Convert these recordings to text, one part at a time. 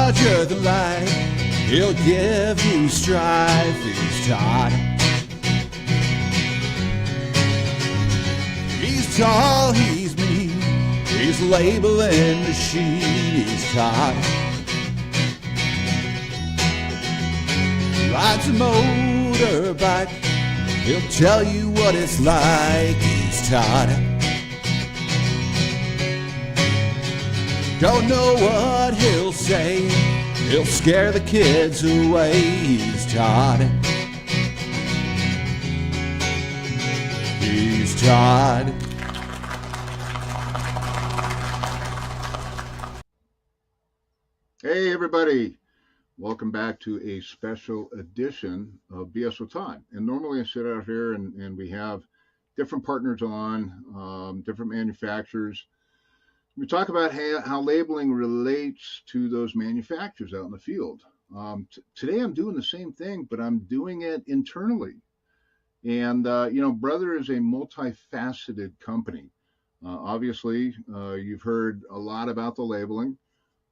larger than life. He'll give you strife. He's Todd. He's tall, he's mean. He's labeling machine. He's Todd. Rides a motorbike. He'll tell you what it's like. He's Todd. Don't know what he'll say. He'll scare the kids away. He's Todd. He's Todd. Hey everybody, welcome back to a special edition of BS with Todd. And normally I sit out here and we have different partners on, different manufacturers. We talk about how labeling relates to those manufacturers out in the field. Today I'm doing the same thing, but I'm doing it internally. And, Brother is a multifaceted company. Obviously, you've heard a lot about the labeling.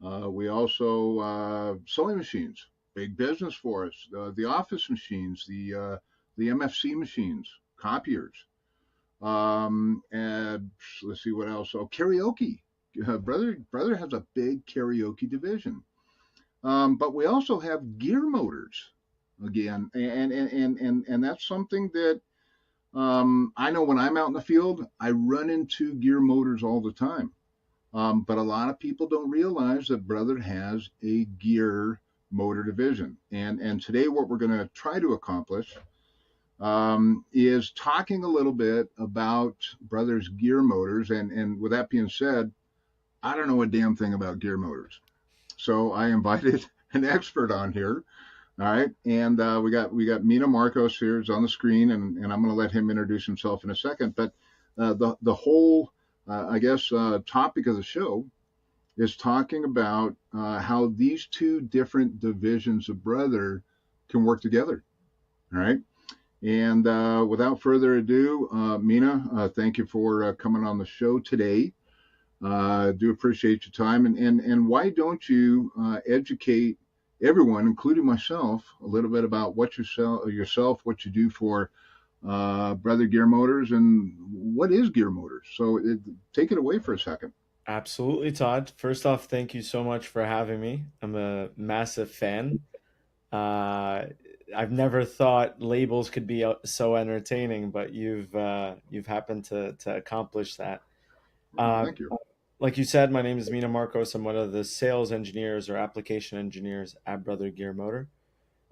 We also, sewing machines, big business for us. The office machines, the MFC machines, copiers. And let's see what else. Oh, karaoke. Brother has a big karaoke division. But we also have gear motors again, and that's something that I know when I'm out in the field, I run into gear motors all the time. But a lot of people don't realize that Brother has a gear motor division. And today what we're going to try to accomplish is talking a little bit about Brother's gear motors. And with that being said, I don't know a damn thing about gear motors. So I invited an expert on here. All right. And we got Mina Morcos here is on the screen, and I'm going to let him introduce himself in a second. But the whole topic of the show is talking about how these two different divisions of Brother can work together. All right. And without further ado, Mina, thank you for coming on the show today. Do appreciate your time. And why don't you educate everyone, including myself, a little bit about what yourself, what you do for Brother Gear Motors, and what is Gear Motors? So take it away for a second. Absolutely, Todd. First off, thank you so much for having me. I'm a massive fan. I've never thought labels could be so entertaining, but you've happened to accomplish that. Thank you. Like you said, my name is Mina Morcos. I'm one of the sales engineers or application engineers at Brother Gear Motor.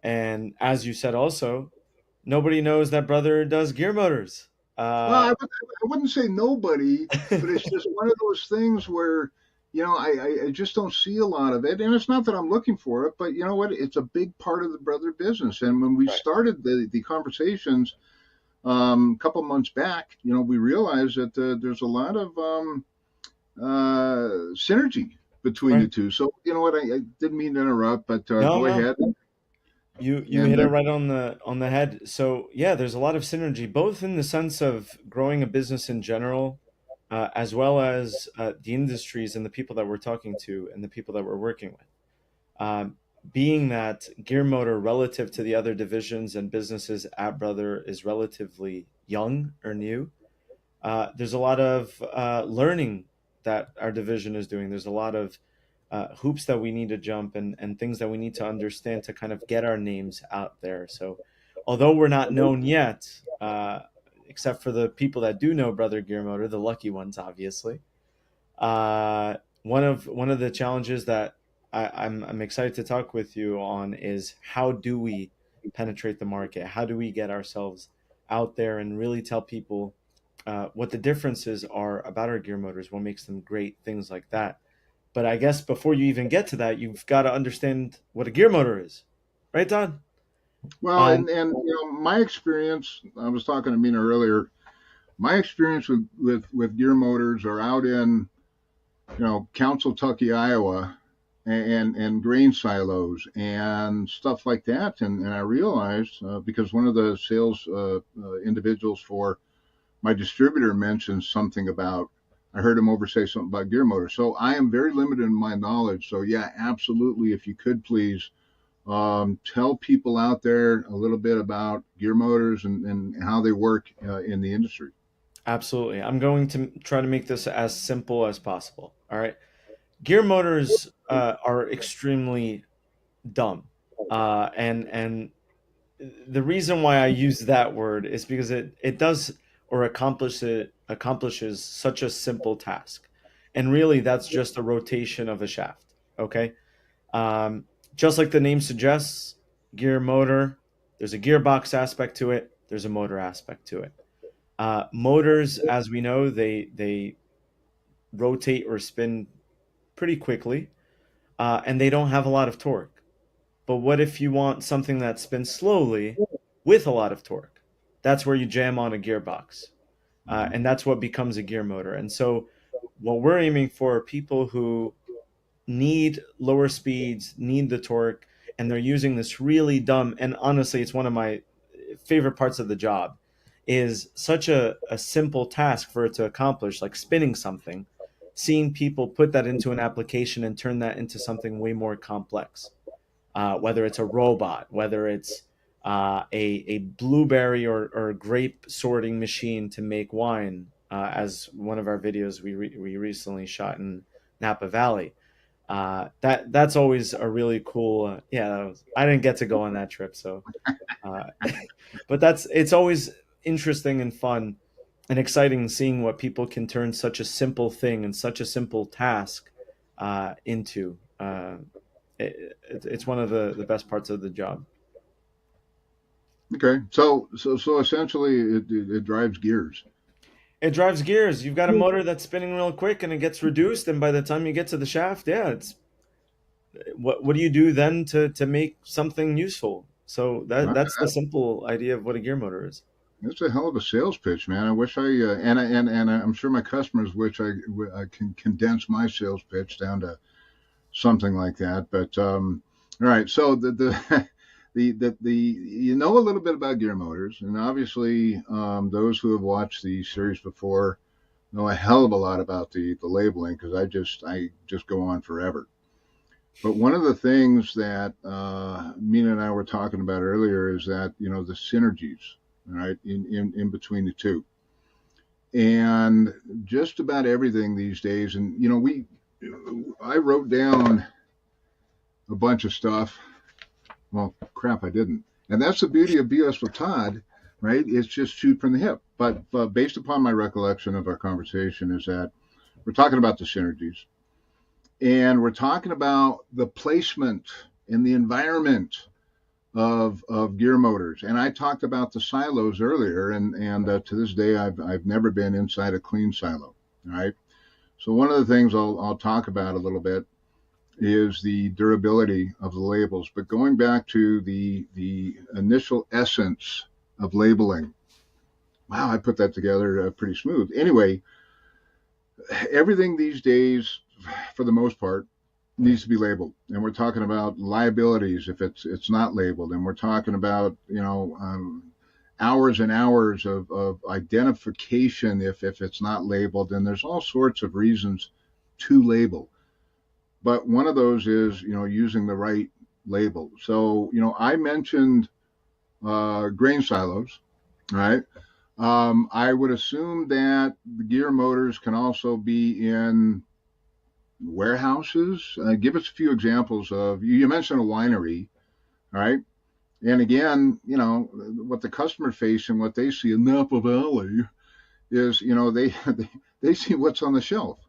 And as you said also, nobody knows that Brother does gear motors. Well, I wouldn't say nobody, but it's just one of those things where, I just don't see a lot of it. And it's not that I'm looking for it, but you know what? It's a big part of the Brother business. And when we started the conversations a couple months back, we realized that there's a lot of synergy between the two. So, you know what? I didn't mean to interrupt, but go ahead. You hit it right on the head. So yeah, there's a lot of synergy, both in the sense of growing a business in general, as well as the industries and the people that we're talking to and the people that we're working with. Being that gear motor relative to the other divisions and businesses at Brother is relatively young or new, there's a lot of learning that our division is doing. There's a lot of hoops that we need to jump and things that we need to understand to kind of get our names out there. So although we're not known yet, except for the people that do know Brother Gear Motor, the lucky ones, obviously, one of the challenges that I'm excited to talk with you on is how do we penetrate the market? How do we get ourselves out there and really tell people what the differences are about our gear motors, what makes them great, things like that. But I guess before you even get to that, you've got to understand what a gear motor is. Right, Todd? Well, and my experience, I was talking to Mina earlier, my experience with gear motors are out in, Council, Tucky, Iowa, and grain silos and stuff like that. And I realized, because one of the sales individuals for my distributor mentioned something about I heard him over say something about gear motors. So I am very limited in my knowledge. So yeah, absolutely. If you could please tell people out there a little bit about gear motors and how they work in the industry. Absolutely. I'm going to try to make this as simple as possible. All right. Gear motors are extremely dumb, and the reason why I use that word is because it does or accomplishes such a simple task, and really that's just a rotation of a shaft. Okay, um, just like the name suggests, gear motor. There's a gearbox aspect to it. There's a motor aspect to it. Motors, as we know, they rotate or spin pretty quickly, and they don't have a lot of torque. But what if you want something that spins slowly with a lot of torque? That's where you jam on a gearbox, Mhm. and that's what becomes a gear motor. And so, what we're aiming for are people who need lower speeds, need the torque, and they're using this really dumb. And honestly, it's one of my favorite parts of the job. Is such a simple task for it to accomplish, like spinning something. Seeing people put that into an application and turn that into something way more complex, whether it's a robot, whether it's a blueberry or grape sorting machine to make wine, as one of our videos we recently shot in Napa Valley. That's always a really cool. Yeah, I didn't get to go on that trip, so uh, but it's always interesting and fun and exciting seeing what people can turn such a simple thing and such a simple task into. It's one of the best parts of the job. Okay, so essentially, it drives gears. It drives gears. You've got a motor that's spinning real quick, and it gets reduced. And by the time you get to the shaft, yeah, it's what do you do then to make something useful? So Wow, that's the simple idea of what a gear motor is. that's a hell of a sales pitch, man. I wish and I'm sure my customers wish I can condense my sales pitch down to something like that. But all right, so the you know a little bit about gear motors, and obviously those who have watched the series before know a hell of a lot about the labeling because I just go on forever. But one of the things that Mina and I were talking about earlier is that the synergies, right, in between the two, and just about everything these days. And I wrote down a bunch of stuff. Well, crap, I didn't. And that's the beauty of BS with Todd, right? It's just shoot from the hip. But based upon my recollection of our conversation, is that we're talking about the synergies, and we're talking about the placement and the environment of gear motors. And I talked about the silos earlier, and to this day, I've never been inside a clean silo. All right. So one of the things I'll talk about a little bit is the durability of the labels. But going back to the initial essence of labeling, wow, I put that together pretty smooth. Anyway, everything these days, for the most part, needs to be labeled, and we're talking about liabilities if it's not labeled, and we're talking about hours and hours of identification if it's not labeled, and there's all sorts of reasons to label. But one of those is using the right label. So I mentioned grain silos, right? I would assume that the gear motors can also be in warehouses. Give us a few examples of, you mentioned a winery, all right? And again, what the customer face and what they see in Napa Valley is, they see what's on the shelf.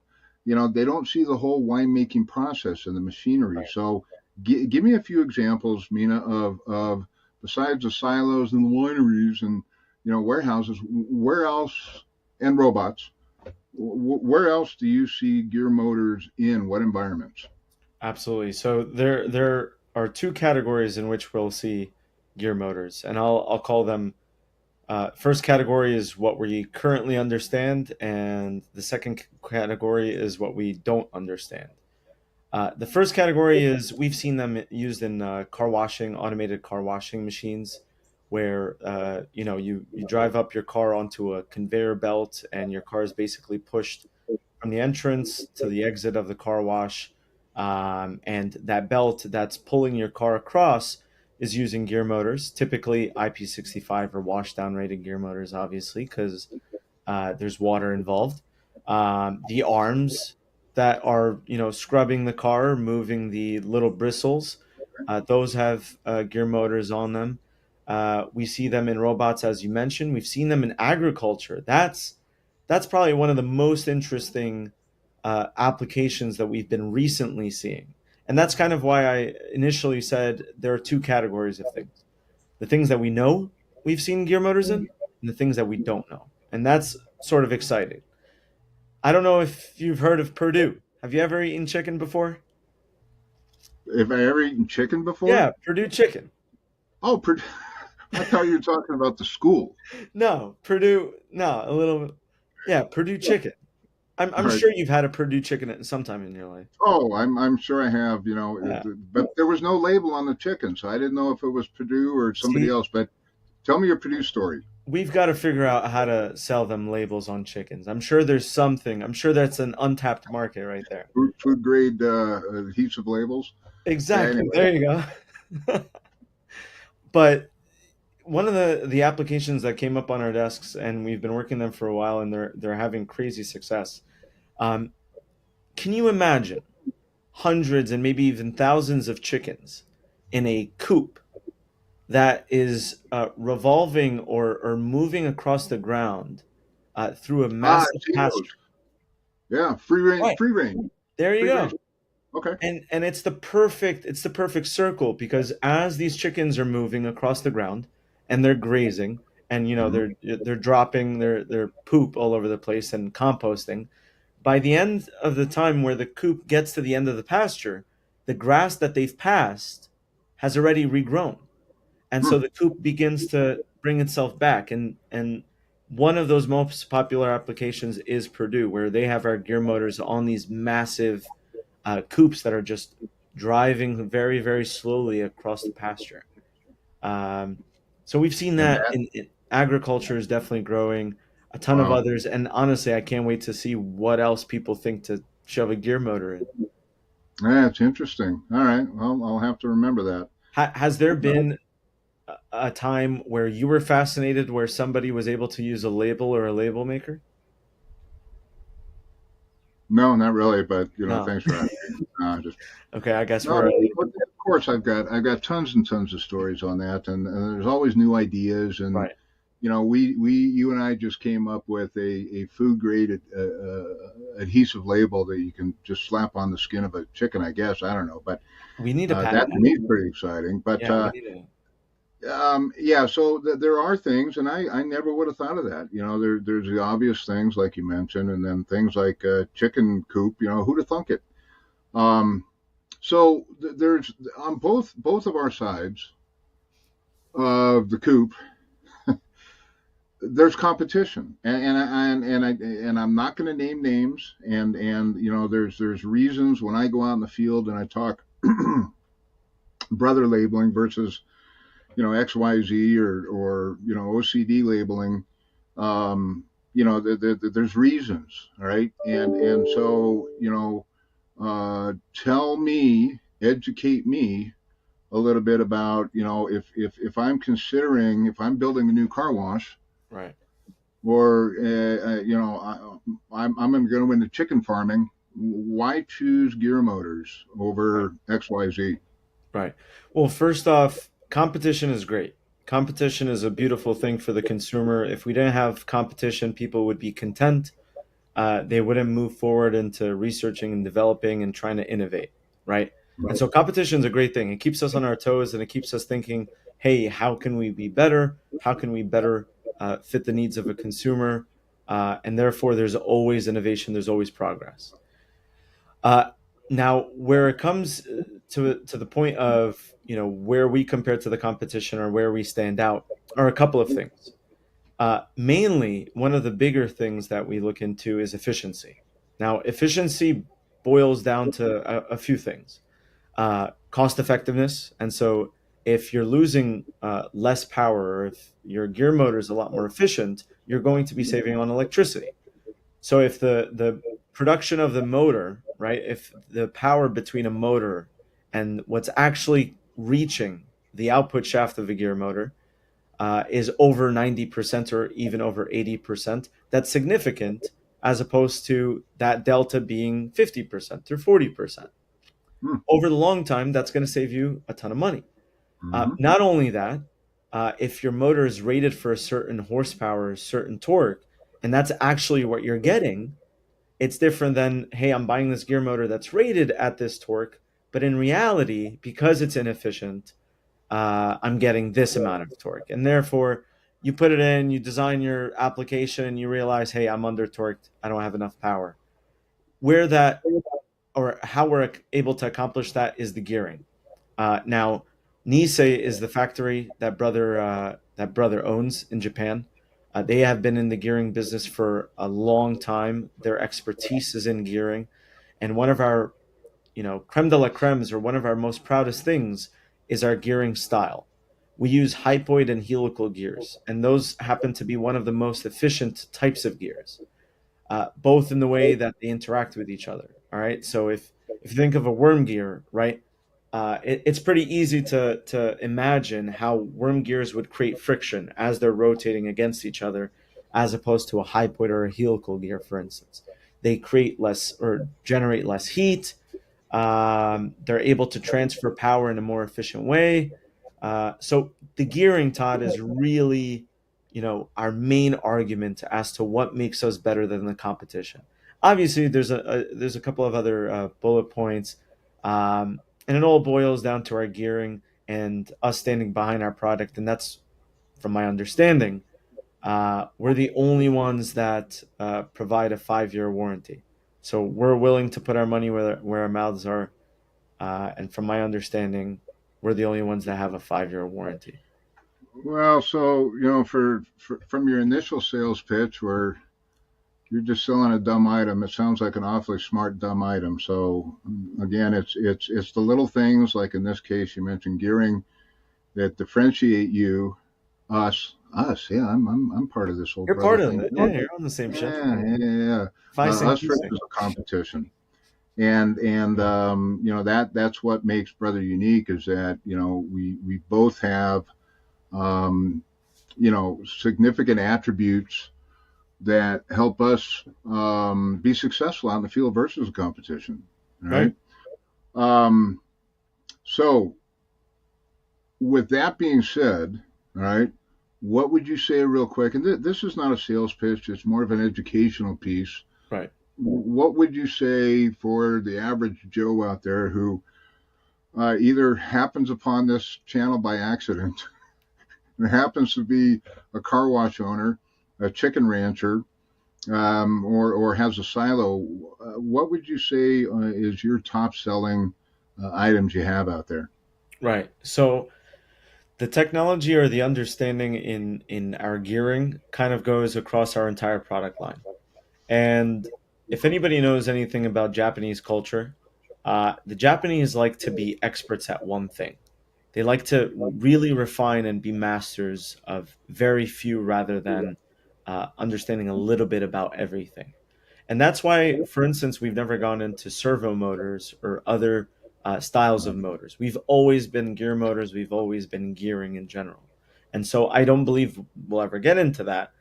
They don't see the whole winemaking process and the machinery. So give me a few examples, Mina, of besides the silos and the wineries and warehouses, where else, and robots, where else do you see gear motors in what environments? Absolutely. So there are two categories in which we'll see gear motors, and I'll call them. First category is what we currently understand, and the second category is what we don't understand. The first category is we've seen them used in car washing, automated car washing machines, where you drive up your car onto a conveyor belt, and your car is basically pushed from the entrance to the exit of the car wash. And that belt that's pulling your car across is using gear motors, typically IP65 or washdown rated gear motors, obviously, because there's water involved. The arms that are scrubbing the car, moving the little bristles, those have gear motors on them. We see them in robots, as you mentioned. We've seen them in agriculture. That's probably one of the most interesting applications that we've been recently seeing. And that's kind of why I initially said there are two categories of things: the things that we know we've seen gear motors in, and the things that we don't know. And that's sort of exciting. I don't know if you've heard of Purdue. Have you ever eaten chicken before? Have I ever eaten chicken before? Yeah, Purdue chicken. Oh, I thought you were talking about the school. No, Purdue. No, a little. Yeah, Purdue chicken. All I'm right. sure you've had a Purdue chicken at some time in your life. Oh, I'm sure I have. Yeah. But there was no label on the chicken, so I didn't know if it was Purdue or somebody See, else. But tell me your Purdue story. we've got to figure out how to sell them labels on chickens. I'm sure there's something. I'm sure that's an untapped market right there. Food grade adhesive labels. Yeah, Exactly. anyway. There you go. But one of the applications that came up on our desks, and we've been working them for a while, and they're having crazy success. Um, can you imagine hundreds and maybe even thousands of chickens in a coop that is revolving or moving across the ground through a I've massive seen those. pasture? Yeah, free range, Right. free range, There you free range. go. Okay. And it's the perfect circle, because as these chickens are moving across the ground and they're grazing, and Mhm. they're dropping their poop all over the place and composting, by the end of the time where the coop gets to the end of the pasture, the grass that they've passed has already regrown, and Hmm. so the coop begins to bring itself back. And one of those most popular applications is Purdue, where they have our gear motors on these massive coops that are just driving very, very slowly across the pasture. Um, so we've seen And that that, in agriculture is definitely growing. A ton of wow. others, and honestly, I can't wait to see what else people think to shove a gear motor in. Yeah, it's interesting. All right. Well, I'll have to remember that. Has there been a time where you were fascinated where somebody was able to use a label or a label maker? No, not really, but No. thanks for asking. Just Okay, I guess no, we're but of course I've got tons and tons of stories on that, and there's always new ideas, and right. you and I just came up with a food grade adhesive label that you can just slap on the skin of a chicken, I guess. I don't know, but We need a that patent to that. me is pretty exciting. But Yeah, we need a. yeah, so there are things, and I never would have thought of that. There's the obvious things like you mentioned, and then things like chicken coop. Who'd have thunk it? Um, so there's on both of our sides of the coop, there's competition, and I'm not going to name names, and there's reasons when I go out in the field and I talk brother labeling versus XYZ or OCD labeling. There's reasons, all right, and so tell me, educate me a little bit about if I'm building a new car wash, Right. or I'm going to go into chicken farming. Why choose gear motors Right. over XYZ? Right. Well, first off, competition is great. Competition is a beautiful thing for the consumer. If we didn't have competition, people would be content. They wouldn't move forward into researching and developing and trying to innovate, right? And Right. so competition is a great thing. It keeps us on our toes, and it keeps us thinking, hey, how can we be better? How can we better fit the needs of a consumer? And therefore, there's always innovation, there's always progress. Uh, Now, where it comes to the point of where we compare to the competition or where we stand out are a couple of things. Mainly, one of the bigger things that we look into is efficiency. Now, efficiency boils down to a few things: cost effectiveness. And so, if you're losing less power, or if your gear motor is a lot more efficient, you're going to be saving on electricity. So, if the production of the motor, right? If the power between a motor and what's actually reaching the output shaft of a gear motor is over 90% or even over 80%, that's significant as opposed to that delta being 50% or 40%. Hmm. Over the long time, that's going to save you a ton of money. Mm-hmm. Not only that, if your motor is rated for a certain horsepower, certain torque, and that's actually what you're getting, it's different than, hey, I'm buying this gear motor that's rated at this torque, but in reality, because it's inefficient, I'm getting this amount of torque. And therefore, you put it in, you design your application, and you realize, hey, I'm under torqued, I don't have enough power. Where that, or how we're able to accomplish that is the gearing. Now, Nisei is the factory that brother owns in Japan. They have been in the gearing business for a long time. Their expertise is in gearing, and one of our creme de la cremes, or one of our most proudest things, is our gearing style. We use hypoid and helical gears, and those happen to be one of the most efficient types of gears, both in the way that they interact with each other. All right. So if you think of a worm gear, right, it's pretty easy to imagine how worm gears would create friction as they're rotating against each other, as opposed to a hypoid or a helical gear, for instance. They create less or generate less heat. They're able to transfer power in a more efficient way. So the gearing, Todd, is really, our main argument as to what makes us better than the competition. Obviously, there's a couple of other bullet points, and it all boils down to our gearing and us standing behind our product. And that's, from my understanding, we're the only ones that provide a 5-year warranty. So we're willing to put our money where our mouths are. And from my understanding, we're the only ones that have a 5-year warranty. Well, so for from your initial sales pitch, where you're just selling a dumb item, it sounds like an awfully smart dumb item. So again, it's the little things, like in this case, you mentioned gearing, that differentiate you, us. Yeah, I'm part of this whole You're brother part of thing. it. Yeah, you're on the same ship. Yeah. Feising, Us versus feasting. a competition. And that's what makes Brother unique, is that we both have um, significant attributes that help us be successful out in the field versus the competition. All Right. right. Um, so with that being said, all right, what would you say real quick? And this is not a sales pitch; it's more of an educational piece. Right. What would you say for the average Joe out there who either happens upon this channel by accident, or happens to be a car wash owner, a chicken rancher, or has a silo? What would you say is your top selling items you have out there? Right. So the technology or the understanding in our gearing kind of goes across our entire product line. And if anybody knows anything about Japanese culture, the Japanese like to be experts at one thing. They like to really refine and be masters of very few, rather than understanding a little bit about everything. And that's why, for instance, we've never gone into servo motors or other styles of motors. We've always been gear motors. We've always been gearing in general. And so I don't believe we'll ever get into that.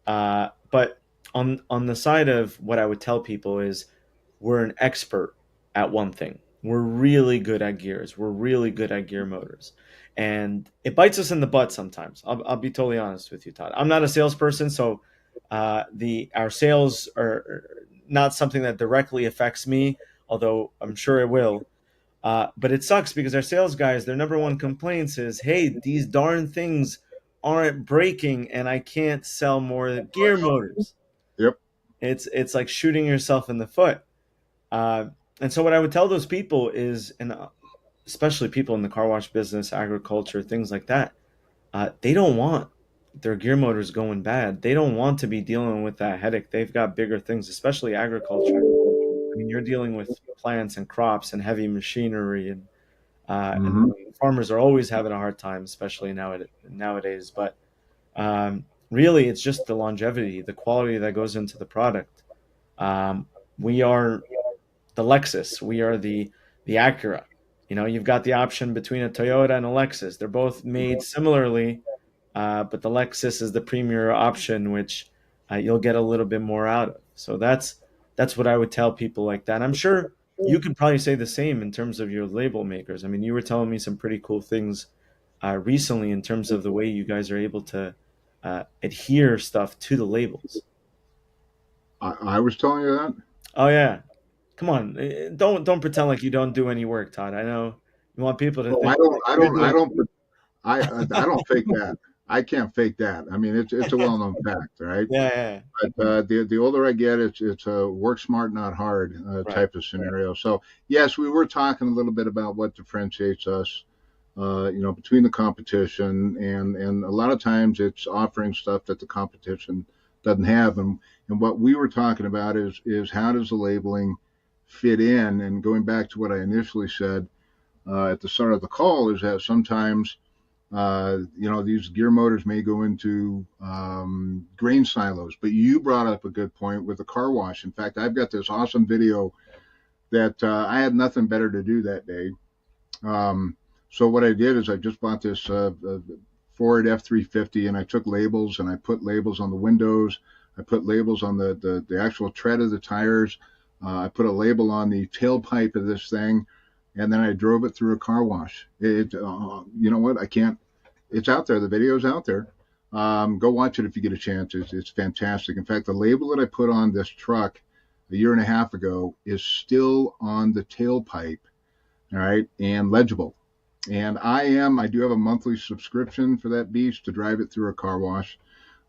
But on the side of what I would tell people is, we're an expert at one thing. We're really good at gears. We're really good at gear motors. And it bites us in the butt sometimes. I'll be totally honest with you, Todd. I'm not a salesperson, so the our sales are not something that directly affects me, although I'm sure it will. But it sucks because our sales guys, their number one complaints is, hey, these darn things aren't breaking and I can't sell more gear motors. Yep. It's like shooting yourself in the foot. Uh, and so what I would tell those people is, and especially people in the car wash business, agriculture, things like that, they don't want their gear motors going bad. They don't want to be dealing with that headache. They've got bigger things, especially agriculture. I mean, you're dealing with plants and crops and heavy machinery, and Mm-hmm. farmers are always having a hard time, especially nowadays. But really, it's just the longevity, the quality that goes into the product. We are the Lexus. We are the Acura. You've got the option between a Toyota and a Lexus. They're both made similarly, but the Lexus is the premier option, which you'll get a little bit more out of. So that's what I would tell people like that. I'm sure you could probably say the same in terms of your label makers. I mean, you were telling me some pretty cool things recently in terms of the way you guys are able to adhere stuff to the labels. I was telling you that. Oh yeah, come on, don't pretend like you don't do any work, Todd. I know you want people to Oh, think I don't. I you're don't. I doing. don't. I don't fake that. I can't fake that. I mean, it's a well known fact, right? Yeah, yeah, But the older I get, it's a work smart, not hard right, type of scenario. So yes, we were talking a little bit about what differentiates us, between the competition, and a lot of times it's offering stuff that the competition doesn't have. And what we were talking about is how does the labeling fit in? And going back to what I initially said at the start of the call is that sometimes these gear motors may go into grain silos, but you brought up a good point with the car wash. In fact, I've got this awesome video that I had nothing better to do that day. So what I did is I just bought this Ford F-350, and I took labels and I put labels on the windows. I put labels on the actual tread of the tires. I put a label on the tailpipe of this thing, and then I drove it through a car wash. You know what? I can't. It's out there. The video's out there. Go watch it if you get a chance. It's fantastic. In fact, the label that I put on this truck a year and a half ago is still on the tailpipe, all right, and legible. And I do have a monthly subscription for that beast to drive it through a car wash,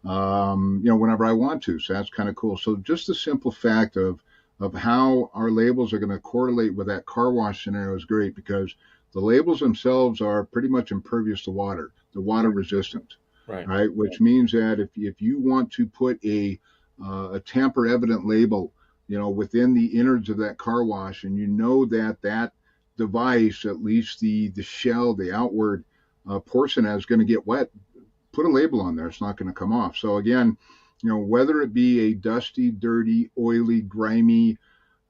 whenever I want to. So that's kind of cool. So just the simple fact of how our labels are going to correlate with that car wash scenario is great, because the labels themselves are pretty much impervious to water. They're water resistant, right? Which means that if you want to put a tamper evident label, within the innards of that car wash, and that device, at least the shell, the outward portion, is going to get wet, put a label on there. It's not going to come off. So again, whether it be a dusty, dirty, oily, grimy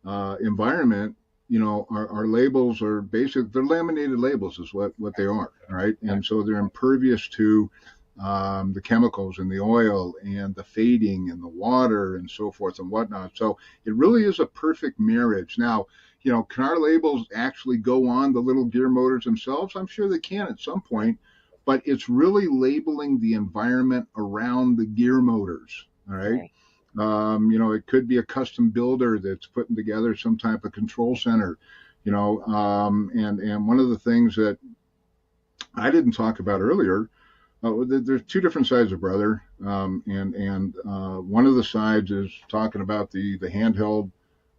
environment, our labels are they're laminated labels is what they are, right? And so they're impervious to the chemicals and the oil and the fading and the water and so forth and whatnot. So it really is a perfect marriage. Now, can our labels actually go on the little gear motors themselves? I'm sure they can at some point, but it's really labeling the environment around the gear motors, all right? It could be a custom builder that's putting together some type of control center, and one of the things that I didn't talk about earlier, there's two different sides of Brother, and one of the sides is talking about the handheld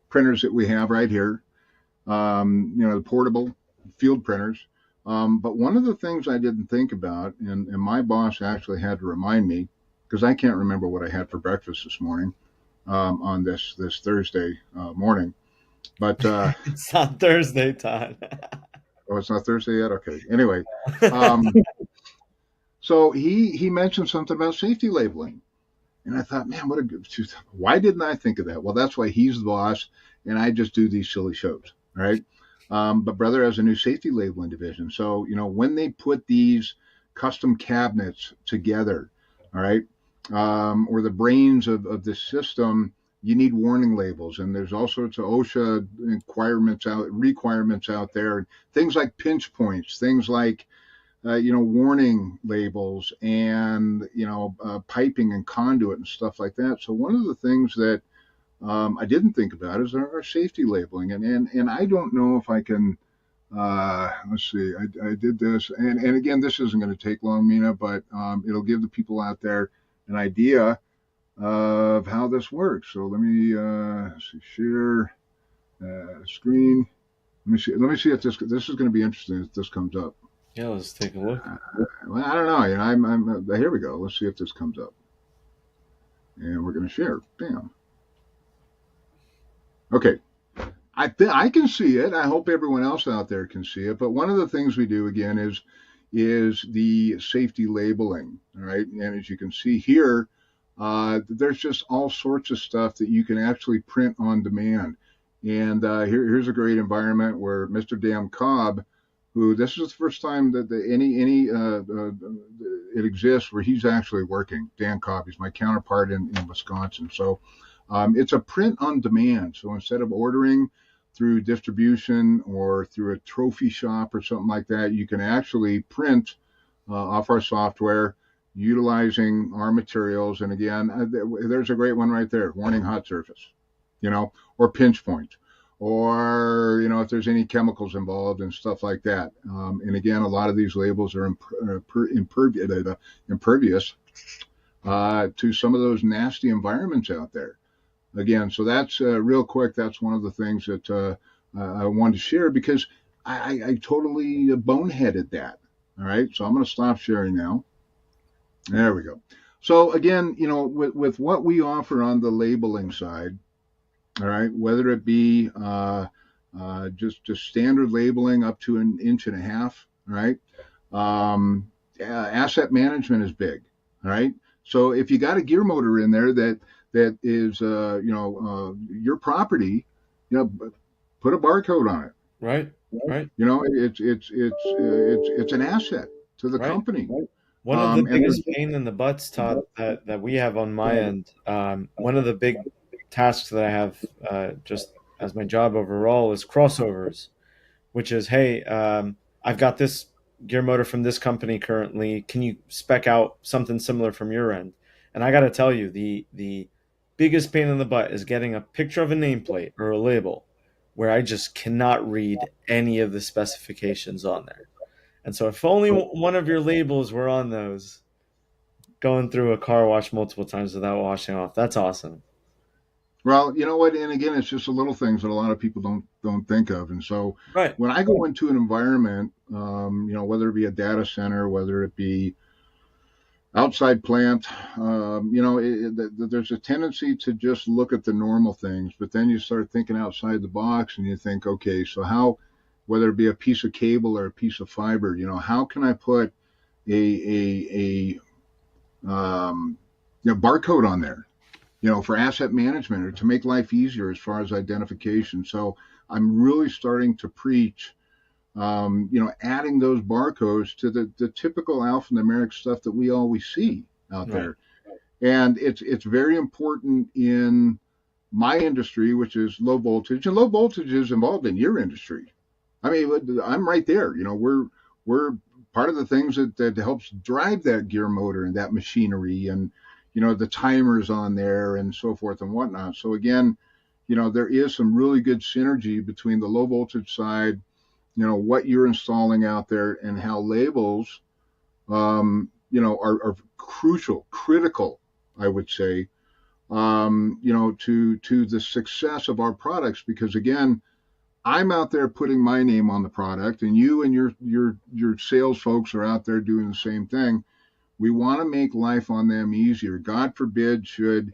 printers that we have right here, the portable field printers. But one of the things I didn't think about, and my boss actually had to remind me, because I can't remember what I had for breakfast this morning, on this Thursday morning. But It's not Thursday, Todd. oh, it's not Thursday yet. Okay. Anyway, so he mentioned something about safety labeling, and I thought, man, what a good. Why didn't I think of that? Well, that's why he's the boss, and I just do these silly shows, right? But Brother has a new safety labeling division. So, when they put these custom cabinets together, all right, or the brains of this system, you need warning labels. And there's all sorts of OSHA requirements out there, things like pinch points, things like, warning labels, and, piping and conduit and stuff like that. So one of the things that I didn't think about is our safety labeling, and I don't know if I can. Let's see. I did this, and again, this isn't going to take long, Mina, but it'll give the people out there an idea of how this works. So let me see, share screen. Let me see if this is going to be interesting if this comes up. Yeah, let's take a look. Well, I don't know. I'm here we go. Let's see if this comes up, and we're going to share. Bam. Okay, I can see it. I hope everyone else out there can see it. But one of the things we do again is the safety labeling. All right, and as you can see here, There's just all sorts of stuff that you can actually print on demand. And here's a great environment where Mr. Dan Cobb, who this is the first time that it exists where he's actually working. Dan Cobb, he's my counterpart in Wisconsin. So it's a print on demand. So instead of ordering through distribution or through a trophy shop or something like that, you can actually print off our software utilizing our materials. And again, there's a great one right there, warning hot surface, or pinch point, or, if there's any chemicals involved and stuff like that. And again, a lot of these labels are impervious to some of those nasty environments out there. Again, so that's real quick. That's one of the things that I wanted to share because I totally boneheaded that. All right, so I'm going to stop sharing now. There we go. So again, with what we offer on the labeling side, all right, whether it be just standard labeling up to 1.5 inches, all right, asset management is big, all right. So if you got a gear motor in there that is your property, put a barcode on it. Right. Right. It's an asset to the company. Right. One of the biggest pain in the butts, Todd, that we have on my end, one of the big tasks that I have just as my job overall is crossovers, which is, hey, I've got this gear motor from this company currently. Can you spec out something similar from your end? And I got to tell you, the biggest pain in the butt is getting a picture of a nameplate or a label where I just cannot read any of the specifications on there. And so if only one of your labels were on those, going through a car wash multiple times without washing off, that's awesome. Well, you know what? And again, it's just the little things that a lot of people don't think of. And so when I go into an environment, whether it be a data center, whether it be outside plant, there's a tendency to just look at the normal things, but then you start thinking outside the box and you think, okay, so how, whether it be a piece of cable or a piece of fiber, how can I put a barcode on there, for asset management or to make life easier as far as identification. So I'm really starting to preach, adding those barcodes to the typical alphanumeric stuff that we always see out there. And it's very important in my industry, which is low voltage, and low voltage is involved in your industry. I mean, I'm right there. We're part of the things that helps drive that gear motor and that machinery and, the timers on there and so forth and whatnot. So again, there is some really good synergy between the low voltage side, what you're installing out there and how labels, are critical, I would say, to the success of our products, because again, I'm out there putting my name on the product, and you and your sales folks are out there doing the same thing. We want to make life on them easier. God forbid should,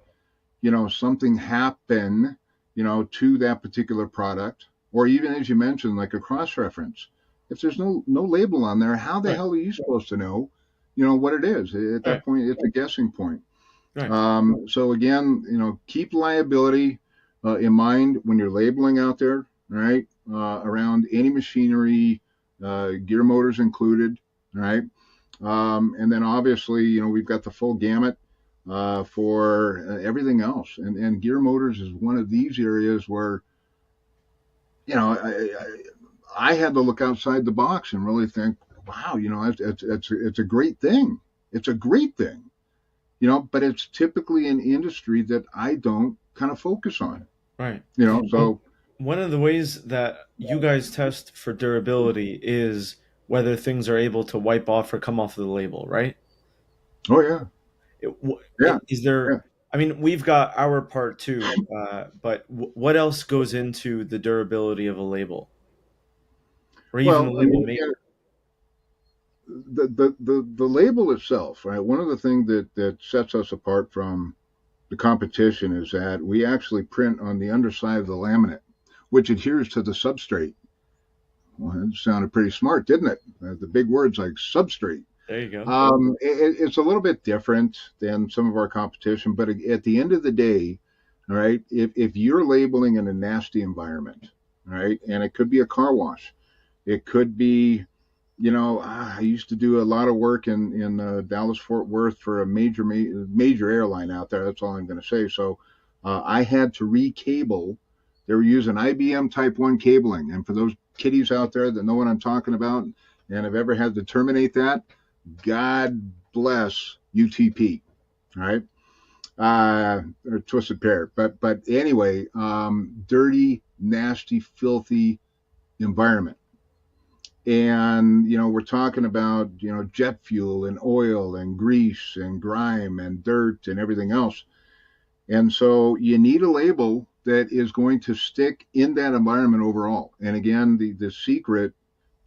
something happen, to that particular product, or even as you mentioned, like a cross-reference. If there's no label on there, how the hell are you supposed to know, what it is? At that point, it's a guessing point. So again, keep liability in mind when you're labeling out there. Right, around any machinery, gear motors included, right? And then obviously, we've got the full gamut for everything else. And gear motors is one of these areas where, I had to look outside the box and really think, wow, it's a great thing. It's a great thing, but it's typically an industry that I don't kind of focus on. Right. So. One of the ways that you guys test for durability is whether things are able to wipe off or come off of the label, right? Oh, yeah. Is there... Yeah. I mean, we've got our part too, but what else goes into the durability of a label? Or even the label maker? The label itself, right? One of the things that sets us apart from the competition is that we actually print on the underside of the laminate, which adheres to the substrate. Well, that sounded pretty smart, didn't it? The big words like substrate. There you go. It's a little bit different than some of our competition, but at the end of the day, all right, if you're labeling in a nasty environment, all right, and it could be a car wash, it could be, I used to do a lot of work in Dallas Fort Worth for a major airline out there. That's all I'm going to say. So I had to recable. They were using IBM Type 1 cabling, and for those kiddies out there that know what I'm talking about and have ever had to terminate that, God bless UTP. All right. Or twisted pair. But anyway, dirty, nasty, filthy environment. And we're talking about jet fuel and oil and grease and grime and dirt and everything else. And so you need a label that is going to stick in that environment overall. And again, the secret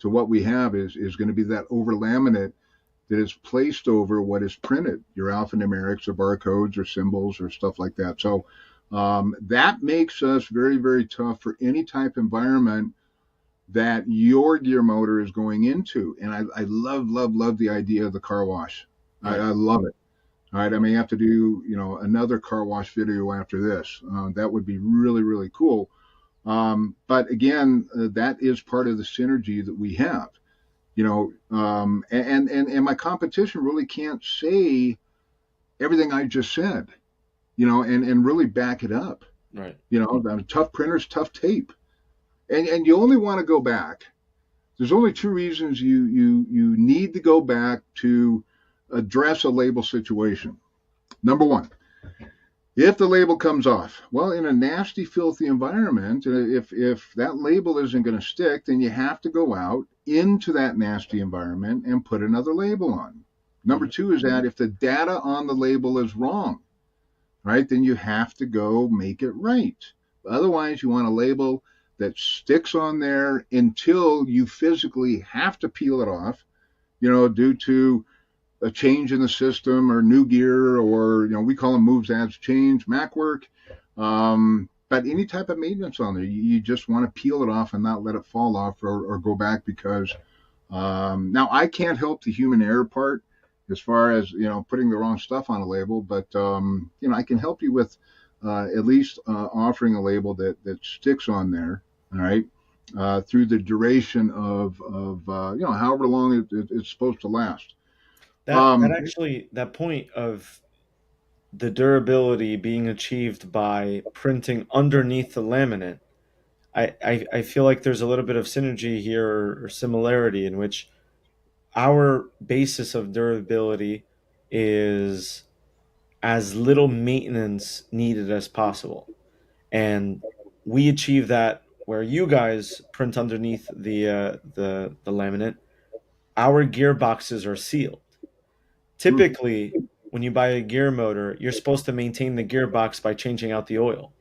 to what we have is going to be that over laminate that is placed over what is printed, your alphanumerics or barcodes or symbols or stuff like that. So that makes us very, very tough for any type of environment that your gear motor is going into. And I love, love, love the idea of the car wash. Right. I love it. All right. I may have to do, another car wash video after this. That would be really, really cool. But again, that is part of the synergy that we have. And my competition really can't say everything I just said, and really back it up. Right. Tough printers, tough tape. And you only want to go back. There's only two reasons you need to go back to address a label situation. Number one, if the label comes off, well, in a nasty, filthy environment, if that label isn't going to stick, then you have to go out into that nasty environment and put another label on. Number two is that if the data on the label is wrong, right, then you have to go make it right. Otherwise, you want a label that sticks on there until you physically have to peel it off, due to a change in the system or new gear, or we call them moves as change, Mac work. But any type of maintenance on there, you just want to peel it off and not let it fall off or go back, because now I can't help the human error part as far as putting the wrong stuff on a label, but I can help you with at least offering a label that sticks on there. All right. Through the duration of however long it's supposed to last. That point of the durability being achieved by printing underneath the laminate, I feel like there's a little bit of synergy here, or similarity, in which our basis of durability is as little maintenance needed as possible. And we achieve that where you guys print underneath the laminate. Our gearboxes are sealed. Typically, when you buy a gear motor, you're supposed to maintain the gearbox by changing out the oil,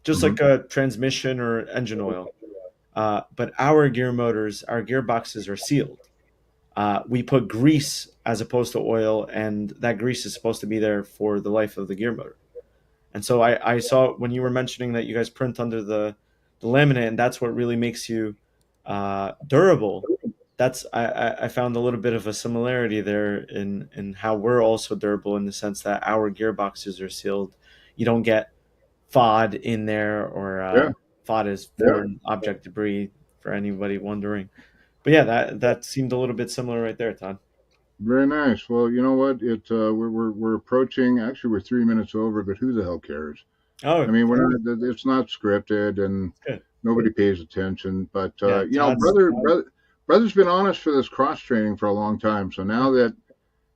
just like a transmission or engine oil. But our gear motors, our gearboxes are sealed. We put grease as opposed to oil, and that grease is supposed to be there for the life of the gear motor. And so I saw when you were mentioning that you guys print under the laminate, and that's what really makes you durable. I found a little bit of a similarity there in how we're also durable, in the sense that our gearboxes are sealed. You don't get FOD in there, or Yeah. FOD is foreign object debris, for anybody wondering. But yeah, that seemed a little bit similar right there, Todd. Very nice. Well, you know what? We're approaching. Actually, we're 3 minutes over, but who the hell cares? Oh, I mean, we're not. It's not scripted, and good. nobody pays attention. But Yeah, brother's been on us for this cross training for a long time. So now that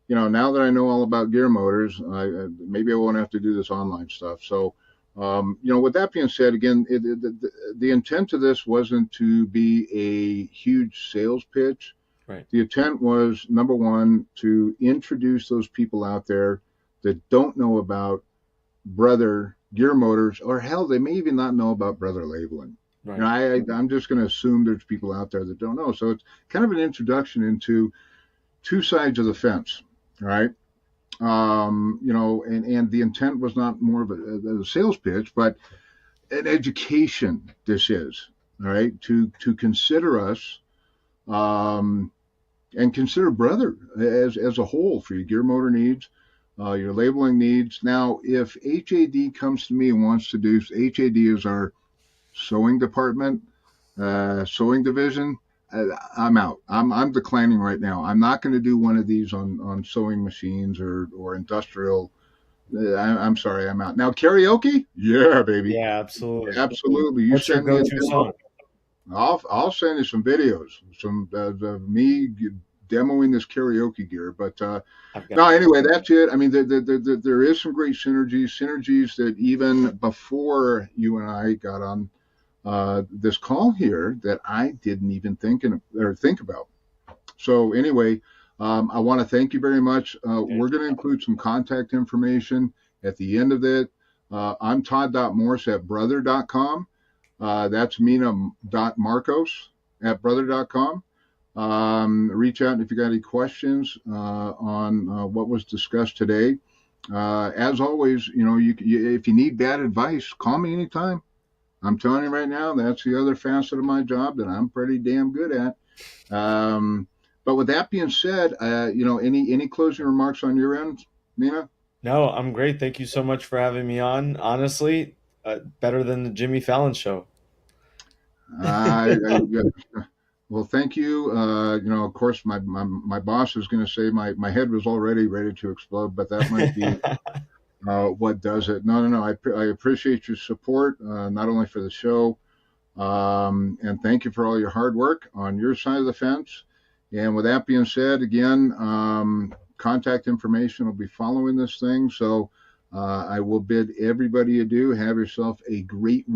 I know all about gear motors, maybe I won't have to do this online stuff. So, with that being said, again, the intent of this wasn't to be a huge sales pitch. Right. The intent was, number one, to introduce those people out there that don't know about Brother gear motors, or hell, they may even not know about Brother labeling. Right. I'm just going to assume there's people out there that don't know. So it's kind of an introduction into two sides of the fence. All right. And the intent was not more of a sales pitch, but an education. This is all right to consider us, and consider Brother as a whole for your gear motor needs, your labeling needs. Now, if HAD comes to me and wants to do, HAD is our sewing department, sewing division. I'm out. I'm declining right now. I'm not going to do one of these on sewing machines or industrial. I'm sorry, I'm out. Now karaoke, yeah, baby, Yeah, absolutely. absolutely. You What's your send me a go-to demo. song? I'll send you some videos, some of me demoing this karaoke gear. But I've got no, anyway, that's it. I mean, there is some great synergies that even before you and I got on this call here that I didn't even think about. So anyway, I want to thank you very much. We're going to include some contact information at the end of it. I'm Todd.Morse at brother.com. That's Mina.Morcos at brother.com. Reach out if you got any questions on what was discussed today. As always, if you need bad advice, call me anytime. I'm telling you right now, that's the other facet of my job that I'm pretty damn good at. But with that being said, any closing remarks on your end, Mina? No, I'm great. Thank you so much for having me on. Honestly, better than the Jimmy Fallon show. Yeah. Well, thank you. Of course, my boss is going to say my head was already ready to explode, but that might be what does it. No. I appreciate your support, not only for the show, and thank you for all your hard work on your side of the fence. And with that being said, again, contact information will be following this thing. So I will bid everybody adieu. Have yourself a great week.